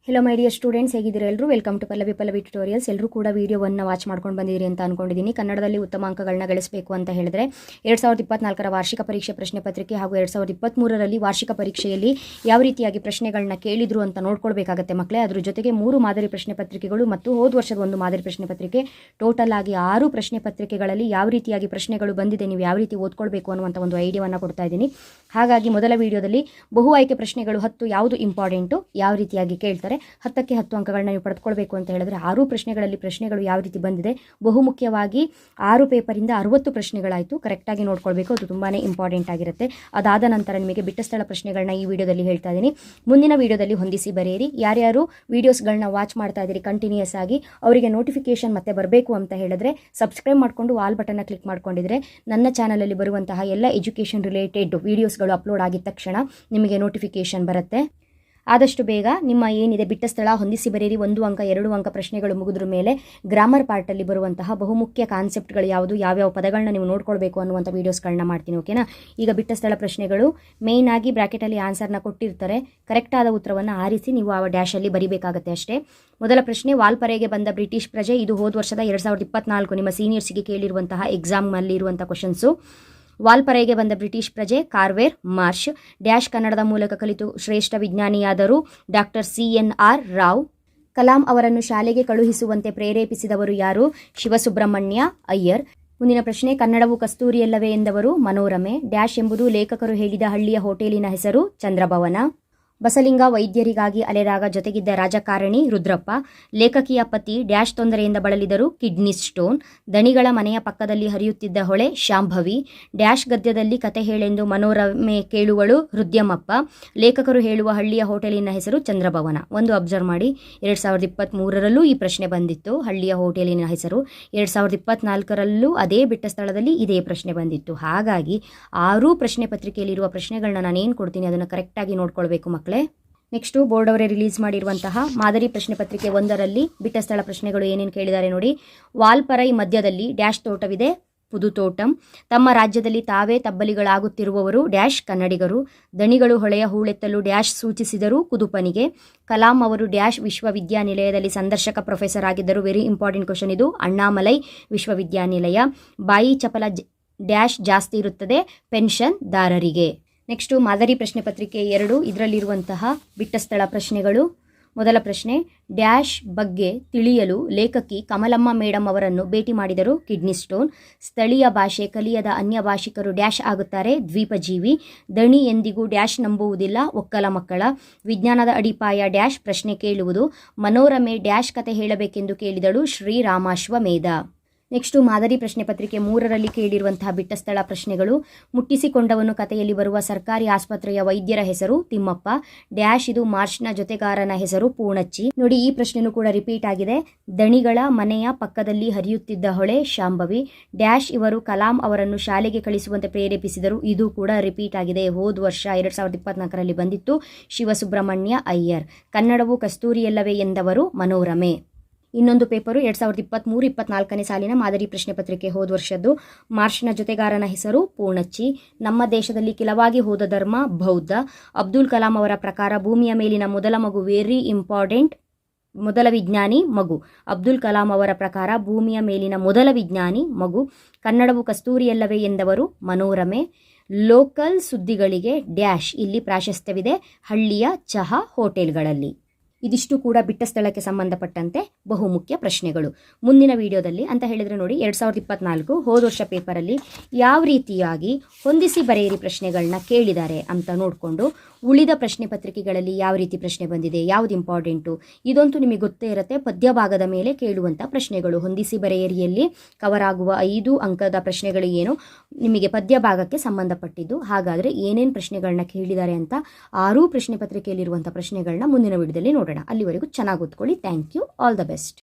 Hello my dear students, ಹೇಗಿದ್ದೀರಾ ಎಲ್ಲರೂ? Welcome to Pallavi tutorials. ಎಲ್ಲರೂ ಕೂಡ ವಿಡಿಯೋವನ್ನು ವಾಚ್ ಮಾಡ್ಕೊಂಡು ಬಂದಿದ್ದೀರಿ ಅಂತ ಅನ್ಕೊಂಡಿದ್ದೀನಿ. ಕನ್ನಡದಲ್ಲಿ ಉತ್ತಮ ಅಂಕಗಳನ್ನ ಗಳಿಸಬೇಕು ಅಂತ ಹೇಳಿದ್ರೆ 2024ರ ವಾರ್ಷಿಕ ಪರೀಕ್ಷೆ ಪ್ರಶ್ನೆ ಪತ್ರಿಕೆ ಹಾಗೂ 2023ರಲ್ಲಿ ವಾರ್ಷಿಕ ಪರೀಕ್ಷೆಯಲ್ಲಿ ಯಾವ ರೀತಿಯಾಗಿ ಪ್ರಶ್ನೆಗಳನ್ನ ಕೇಳಿದ್ರು ಅಂತ ನೋಡ್ಕೊಳ್ಬೇಕಾಗತ್ತೆ ಮಕ್ಕಳೇ. ಅದ್ರ ಜೊತೆಗೆ 3 ಮಾದರಿ ಪ್ರಶ್ನೆ ಪತ್ರಿಕೆಗಳು ಮತ್ತು ಹೋದ ವರ್ಷದ ಒಂದು ಮಾದರಿ ಪ್ರಶ್ನೆ ಪತ್ರಿಕೆ, ಟೋಟಲ್ ಆಗಿ 6 ಪ್ರಶ್ನೆ ಪತ್ರಿಕೆಗಳಲ್ಲಿ ಯಾವ ರೀತಿಯಾಗಿ ಪ್ರಶ್ನೆಗಳು ಬಂದಿದೆ, ನೀವು ಯಾವ ರೀತಿ ಓದ್ಕೊಳ್ಬೇಕು ಅನ್ನುವಂಥ ಒಂದು ಐಡಿಯಾವನ್ನು ಕೊಡ್ತಾ ಇದ್ದೀನಿ. ಹಾಗಾಗಿ ಮೊದಲ ವಿಡಿಯೋದಲ್ಲಿ ಬಹು ಆಯ್ಕೆ ಪ್ರಶ್ನೆಗಳು 10 ಯಾವುದು ಇಂಪಾರ್ಟೆಂಟು, ಯಾವ ರೀತಿಯಾಗಿ ಕೇಳ್ತಾರೆ, 10ಕ್ಕೆ 10 ಅಂಕಗಳನ್ನ ನೀವು ಪಡೆದುಕೊಳ್ಬೇಕು ಅಂತ ಹೇಳಿದ್ರೆ 6 ಪ್ರಶ್ನೆಗಳಲ್ಲಿ ಪ್ರಶ್ನೆಗಳು ಯಾವ ರೀತಿ ಬಂದಿದೆ, ಬಹುಮುಖ್ಯವಾಗಿ 6 ಪೇಪರಿಂದ 60 ಪ್ರಶ್ನೆಗಳಾಯಿತು. ಕರೆಕ್ಟಾಗಿ ನೋಡ್ಕೊಳ್ಬೇಕು, ಅದು ತುಂಬಾ ಇಂಪಾರ್ಟೆಂಟ್ ಆಗಿರುತ್ತೆ. ಅದಾದ ನಂತರ ನಿಮಗೆ ಬಿಟ್ಟ ಸ್ಥಳ ಪ್ರಶ್ನೆಗಳನ್ನ ಈ ವಿಡಿಯೋದಲ್ಲಿ ಹೇಳ್ತಾ ಇದ್ದೀನಿ. ಮುಂದಿನ ವಿಡಿಯೋದಲ್ಲಿ ಹೊಂದಿಸಿ ಬರೆಯಿರಿ. ಯಾರ್ಯಾರು ವಿಡಿಯೋಸ್ಗಳನ್ನ ವಾಚ್ ಮಾಡ್ತಾ ಇದ್ದೀರಿ ಕಂಟಿನ್ಯೂಸ್ ಆಗಿ, ಅವರಿಗೆ ನೋಟಿಫಿಕೇಶನ್ ಮತ್ತೆ ಬರಬೇಕು ಅಂತ ಹೇಳಿದ್ರೆ ಸಬ್ಸ್ಕ್ರೈಬ್ ಮಾಡಿಕೊಂಡು ಆಲ್ ಬಟನ್ನ ಕ್ಲಿಕ್ ಮಾಡ್ಕೊಂಡಿದ್ರೆ ನನ್ನ ಚಾನಲಲ್ಲಿ ಬರುವಂತಹ ಎಲ್ಲ ಎಜುಕೇಷನ್ ರಿಲೇಟೆಡ್ ವಿಡಿಯೋಸ್ಗಳು ಅಪ್ಲೋಡ್ ಆಗಿದ ತಕ್ಷಣ ನಿಮಗೆ ನೋಟಿಫಿಕೇಶನ್ ಬರುತ್ತೆ. ಆದಷ್ಟು ಬೇಗ ನಿಮ್ಮ ಏನಿದೆ ಬಿಟ್ಟ ಸ್ಥಳ ಹೊಂದಿಸಿ ಬರೆಯಿರಿ. 1 ಅಂಕ 2 ಅಂಕ ಪ್ರಶ್ನೆಗಳು ಮುಗಿದ್ರ ಮೇಲೆ ಗ್ರಾಮರ್ ಪಾರ್ಟಲ್ಲಿ ಬರುವಂತಹ ಬಹುಮುಖ್ಯ ಕಾನ್ಸೆಪ್ಟ್ಗಳು ಯಾವುದು, ಯಾವ್ಯಾವ ಪದಗಳನ್ನ ನೀವು ನೋಡ್ಕೊಳ್ಬೇಕು ಅನ್ನುವಂಥ ವೀಡಿಯೋಸ್ಗಳನ್ನ ಮಾಡ್ತೀನಿ. ಓಕೆನಾ? ಈಗ ಬಿಟ್ಟ ಸ್ಥಳ ಪ್ರಶ್ನೆಗಳು ಮೇಯ್ನ್ ಆಗಿ ಬ್ರಾಕೆಟಲ್ಲಿ ಆನ್ಸರ್ನ ಕೊಟ್ಟಿರ್ತಾರೆ. ಕರೆಕ್ಟ್ ಆದ ಉತ್ತರವನ್ನು ಆರಿಸಿ ನೀವು ಆ ಡ್ಯಾಶಲ್ಲಿ ಬರಿಬೇಕಾಗತ್ತೆ ಅಷ್ಟೇ. ಮೊದಲ ಪ್ರಶ್ನೆ, ವಾಲ್ಪರೆಗೆ ಬಂದ ಬ್ರಿಟಿಷ್ ಪ್ರಜೆ. ಇದು ಹೋದ ವರ್ಷದ 2024 ನಿಮ್ಮ ಸೀನಿಯರ್ಸ್ಗೆ ಕೇಳಿರುವಂತಹ ಎಕ್ಸಾಮ್ನಲ್ಲಿ ಇರುವಂಥ ಕ್ವಶನ್ಸು. ವಾಲ್ಪರೆಗೆ ಬಂದ ಬ್ರಿಟಿಷ್ ಪ್ರಜೆ ಕಾರ್ವೆರ್ ಮಾರ್ಷ್. ಡ್ಯಾಶ್ ಕನ್ನಡದ ಮೂಲಕ ಕಲಿತು ಶ್ರೇಷ್ಠ ವಿಜ್ಞಾನಿಯಾದರು ಡಾಕ್ಟರ್ CNR ರಾವ್. ಕಲಾಂ ಅವರನ್ನು ಶಾಲೆಗೆ ಕಳುಹಿಸುವಂತೆ ಪ್ರೇರೇಪಿಸಿದವರು ಯಾರು? ಶಿವಸುಬ್ರಹ್ಮಣ್ಯ ಅಯ್ಯರ್. ಮುಂದಿನ ಪ್ರಶ್ನೆ, ಕನ್ನಡವು ಕಸ್ತೂರಿಯಲ್ಲವೇ ಎಂದವರು ಮನೋರಮೆ. ಡ್ಯಾಶ್ ಎಂಬುದು ಲೇಖಕರು ಹೇಳಿದ ಹಳ್ಳಿಯ ಹೋಟೆಲಿನ ಹೆಸರು ಚಂದ್ರಭವನ. ಬಸಲಿಂಗ ವೈದ್ಯರಿಗಾಗಿ ಅಲೆದಾಗ ಜೊತೆಗಿದ್ದ ರಾಜಕಾರಣಿ ರುದ್ರಪ್ಪ. ಲೇಖಕಿಯ ಪತಿ ಡ್ಯಾಶ್ ತೊಂದರೆಯಿಂದ ಬಳಲಿದರು ಕಿಡ್ನಿ ಸ್ಟೋನ್. ದಣಿಗಳ ಮನೆಯ ಪಕ್ಕದಲ್ಲಿ ಹರಿಯುತ್ತಿದ್ದ ಹೊಳೆ ಶಾಂಭವಿ. ಡ್ಯಾಶ್ ಗದ್ಯದಲ್ಲಿ ಕತೆ ಹೇಳೆಂದು ಮನೋರಮೆ ಕೇಳುವಳು ಹೃದ್ಯಮಪ್ಪ. ಲೇಖಕರು ಹೇಳುವ ಹಳ್ಳಿಯ ಹೋಟೆಲಿನ ಹೆಸರು ಚಂದ್ರಭವನ. ಒಂದು ಅಬ್ಸರ್ವ್ ಮಾಡಿ, 2023ರಲ್ಲೂ ಈ ಪ್ರಶ್ನೆ ಬಂದಿತ್ತು, ಹಳ್ಳಿಯ ಹೋಟೆಲಿನ ಹೆಸರು. 2024ರಲ್ಲೂ ಅದೇ ಬಿಟ್ಟ ಸ್ಥಳದಲ್ಲಿ ಇದೇ ಪ್ರಶ್ನೆ ಬಂದಿತ್ತು. ಹಾಗಾಗಿ 6 ಪ್ರಶ್ನೆ ಪತ್ರಿಕೆಯಲ್ಲಿರುವ ಪ್ರಶ್ನೆಗಳನ್ನ ನಾನೇನು ಕೊಡ್ತೀನಿ ಅದನ್ನು ಕರೆಕ್ಟಾಗಿ ನೋಡ್ಕೊಳ್ಬೇಕು ಮಕ್ಕಳೇ. ನೆಕ್ಸ್ಟು ಬೋರ್ಡ್ ಅವರೇ ರಿಲೀಸ್ ಮಾಡಿರುವಂತಹ ಮಾದರಿ ಪ್ರಶ್ನೆ ಪತ್ರಿಕೆ 1ರಲ್ಲಿ ಬಿಟ್ಟ ಸ್ಥಳ ಪ್ರಶ್ನೆಗಳು ಏನೇನು ಕೇಳಿದ್ದಾರೆ ನೋಡಿ. ವಾಲ್ಪರೈ ಮಧ್ಯದಲ್ಲಿ ಡ್ಯಾಶ್ ತೋಟವಿದೆ ಪುದುತೋಟಂ. ತಮ್ಮ ರಾಜ್ಯದಲ್ಲಿ ತಾವೇ ತಬ್ಬಲಿಗಳಾಗುತ್ತಿರುವವರು ಡ್ಯಾಶ್ ಕನ್ನಡಿಗರು. ದಣಿಗಳು ಹೊಳೆಯ ಹೂಳೆತ್ತಲು ಡ್ಯಾಶ್ ಸೂಚಿಸಿದರು ಕುದುಪನಿಗೆ. ಕಲಾಂ ಅವರು ಡ್ಯಾಶ್ ವಿಶ್ವವಿದ್ಯಾನಿಲಯದಲ್ಲಿ ಸಂದರ್ಶಕ ಪ್ರೊಫೆಸರ್ ಆಗಿದ್ದರು. ವೆರಿ ಇಂಪಾರ್ಟೆಂಟ್ ಕ್ವಶನ್ ಇದು, ಅಣ್ಣಾಮಲೈ ವಿಶ್ವವಿದ್ಯಾನಿಲಯ. ಬಾಯಿ ಚಪಲ ಡ್ಯಾಶ್ ಜಾಸ್ತಿ ಇರುತ್ತದೆ ಪೆನ್ಷನ್ ದಾರರಿಗೆ. ನೆಕ್ಸ್ಟು ಮಾದರಿ ಪ್ರಶ್ನೆ ಪತ್ರಿಕೆ 2, ಇದರಲ್ಲಿರುವಂತಹ ಬಿಟ್ಟ ಸ್ಥಳ ಪ್ರಶ್ನೆಗಳು. ಮೊದಲ ಪ್ರಶ್ನೆ, ಡ್ಯಾಶ್ ಬಗ್ಗೆ ತಿಳಿಯಲು ಲೇಖಕಿ ಕಮಲಮ್ಮ ಮೇಡಮ್ ಅವರನ್ನು ಭೇಟಿ ಮಾಡಿದರು ಕಿಡ್ನಿ ಸ್ಟೋನ್. ಸ್ಥಳೀಯ ಭಾಷೆ ಕಲಿಯದ ಅನ್ಯ ಭಾಷಿಕರು ಡ್ಯಾಶ್ ಆಗುತ್ತಾರೆ ದ್ವೀಪಜೀವಿ. ದಣಿ ಎಂದಿಗೂ ಡ್ಯಾಶ್ ನಂಬುವುದಿಲ್ಲ ಒಕ್ಕಲ ಮಕ್ಕಳ. ವಿಜ್ಞಾನದ ಅಡಿಪಾಯ ಡ್ಯಾಶ್ ಪ್ರಶ್ನೆ ಕೇಳುವುದು. ಮನೋರಮೆ ಡ್ಯಾಶ್ ಕತೆ ಹೇಳಬೇಕೆಂದು ಕೇಳಿದಳು ಶ್ರೀರಾಮಾಶ್ವಮೇಧ. ನೆಕ್ಸ್ಟು ಮಾದರಿ ಪ್ರಶ್ನೆ ಪತ್ರಿಕೆ 3ರಲ್ಲಿ ಕೇಳಿರುವಂತಹ ಬಿಟ್ಟ ಸ್ಥಳ ಪ್ರಶ್ನೆಗಳು. ಮುಟ್ಟಿಸಿಕೊಂಡವನು ಕಥೆಯಲ್ಲಿ ಬರುವ ಸರ್ಕಾರಿ ಆಸ್ಪತ್ರೆಯ ವೈದ್ಯರ ಹೆಸರು ತಿಮ್ಮಪ್ಪ. ಡ್ಯಾಶ್ ಇದು ಮಾರ್ಚ್ನ ಜೊತೆಗಾರನ ಹೆಸರು ಪೂಣಚ್ಚಿ. ನೋಡಿ, ಈ ಪ್ರಶ್ನೆನೂ ಕೂಡ ರಿಪೀಟ್ ಆಗಿದೆ. ದಣಿಗಳ ಮನೆಯ ಪಕ್ಕದಲ್ಲಿ ಹರಿಯುತ್ತಿದ್ದ ಹೊಳೆ ಶಾಂಭವಿ. ಡ್ಯಾಶ್ ಇವರು ಕಲಾಂ ಅವರನ್ನು ಶಾಲೆಗೆ ಕಳಿಸುವಂತೆ ಪ್ರೇರೇಪಿಸಿದರು. ಇದು ಕೂಡ ರಿಪೀಟ್ ಆಗಿದೆ, ಹೋದ ವರ್ಷ 2024ರಲ್ಲಿ ಬಂದಿತ್ತು. ಶಿವಸುಬ್ರಹ್ಮಣ್ಯ ಅಯ್ಯರ್. ಕನ್ನಡವು ಕಸ್ತೂರಿಯಲ್ಲವೇ ಎಂದವರು ಮನೋರಮೆ. ಇನ್ನೊಂದು ಪೇಪರು 2023-24ನೇ ಸಾಲಿನ ಮಾದರಿ ಪ್ರಶ್ನೆ ಪತ್ರಿಕೆ ಹೋದ ವರ್ಷದ್ದು. ಮಾರ್ಚ್ನ ಜೊತೆಗಾರನ ಹೆಸರು ಪೂಣಚ್ಚಿ. ನಮ್ಮ ದೇಶದಲ್ಲಿ ಕಿಲವಾಗಿ ಹೋದ ಧರ್ಮ ಬೌದ್ಧ. ಅಬ್ದುಲ್ ಕಲಾಂ ಅವರ ಪ್ರಕಾರ ಭೂಮಿಯ ಮೇಲಿನ ಮೊದಲ ಮಗು ವೆರಿ ಇಂಪಾರ್ಟೆಂಟ್, ಮೊದಲ ವಿಜ್ಞಾನಿ ಮಗು. ಅಬ್ದುಲ್ ಕಲಾಂ ಅವರ ಪ್ರಕಾರ ಭೂಮಿಯ ಮೇಲಿನ ಮೊದಲ ವಿಜ್ಞಾನಿ ಮಗು. ಕನ್ನಡವು ಕಸ್ತೂರಿಯಲ್ಲವೇ ಎಂದವರು ಮನೋರಮೆ. ಲೋಕಲ್ ಸುದ್ದಿಗಳಿಗೆ ಡ್ಯಾಶ್ ಇಲ್ಲಿ ಪ್ರಾಶಸ್ತ್ಯವಿದೆ ಹಳ್ಳಿಯ ಚಹಾ ಹೋಟೆಲ್ಗಳಲ್ಲಿ. ಇದಿಷ್ಟು ಕೂಡ ಬಿಟ್ಟ ಸ್ಥಳಕ್ಕೆ ಸಂಬಂಧಪಟ್ಟಂತೆ ಬಹುಮುಖ್ಯ ಪ್ರಶ್ನೆಗಳು. ಮುಂದಿನ ವಿಡಿಯೋದಲ್ಲಿ ಅಂತ ಹೇಳಿದರೆ ನೋಡಿ, 2024 ಹೋದ ವರ್ಷ ಪೇಪರಲ್ಲಿ ಯಾವ ರೀತಿಯಾಗಿ ಹೊಂದಿಸಿ ಬರೆಯಿರಿ ಪ್ರಶ್ನೆಗಳನ್ನ ಕೇಳಿದ್ದಾರೆ ಅಂತ ನೋಡಿಕೊಂಡು ಉಳಿದ ಪ್ರಶ್ನೆ ಪತ್ರಿಕೆಗಳಲ್ಲಿ ಯಾವ ರೀತಿ ಪ್ರಶ್ನೆ ಬಂದಿದೆ, ಯಾವುದು ಇಂಪಾರ್ಟೆಂಟು, ಇದಂತೂ ನಿಮಗೆ ಗೊತ್ತೇ ಇರುತ್ತೆ. ಪದ್ಯ ಭಾಗದ ಮೇಲೆ ಕೇಳುವಂಥ ಪ್ರಶ್ನೆಗಳು ಹೊಂದಿಸಿ ಬರೆಯಿರಿಯಲ್ಲಿ ಕವರ್ ಆಗುವ 5 ಅಂಕದ ಪ್ರಶ್ನೆಗಳು ಏನು ನಿಮಗೆ ಪದ್ಯ ಭಾಗಕ್ಕೆ ಸಂಬಂಧಪಟ್ಟಿದ್ದು. ಹಾಗಾದರೆ ಏನೇನು ಪ್ರಶ್ನೆಗಳನ್ನ ಕೇಳಿದ್ದಾರೆ ಅಂತ 6 ಪ್ರಶ್ನೆ ಪತ್ರಿಕೆಯಲ್ಲಿರುವಂಥ ಪ್ರಶ್ನೆಗಳನ್ನ ಮುಂದಿನ ವಿಡಿಯೋದಲ್ಲಿ ನೋಡೋಣ. ಅಲ್ಲಿವರೆಗೂ ಚೆನ್ನಾಗಿ ಓದ್ಕೊಳ್ಳಿ. Thank you. All the best.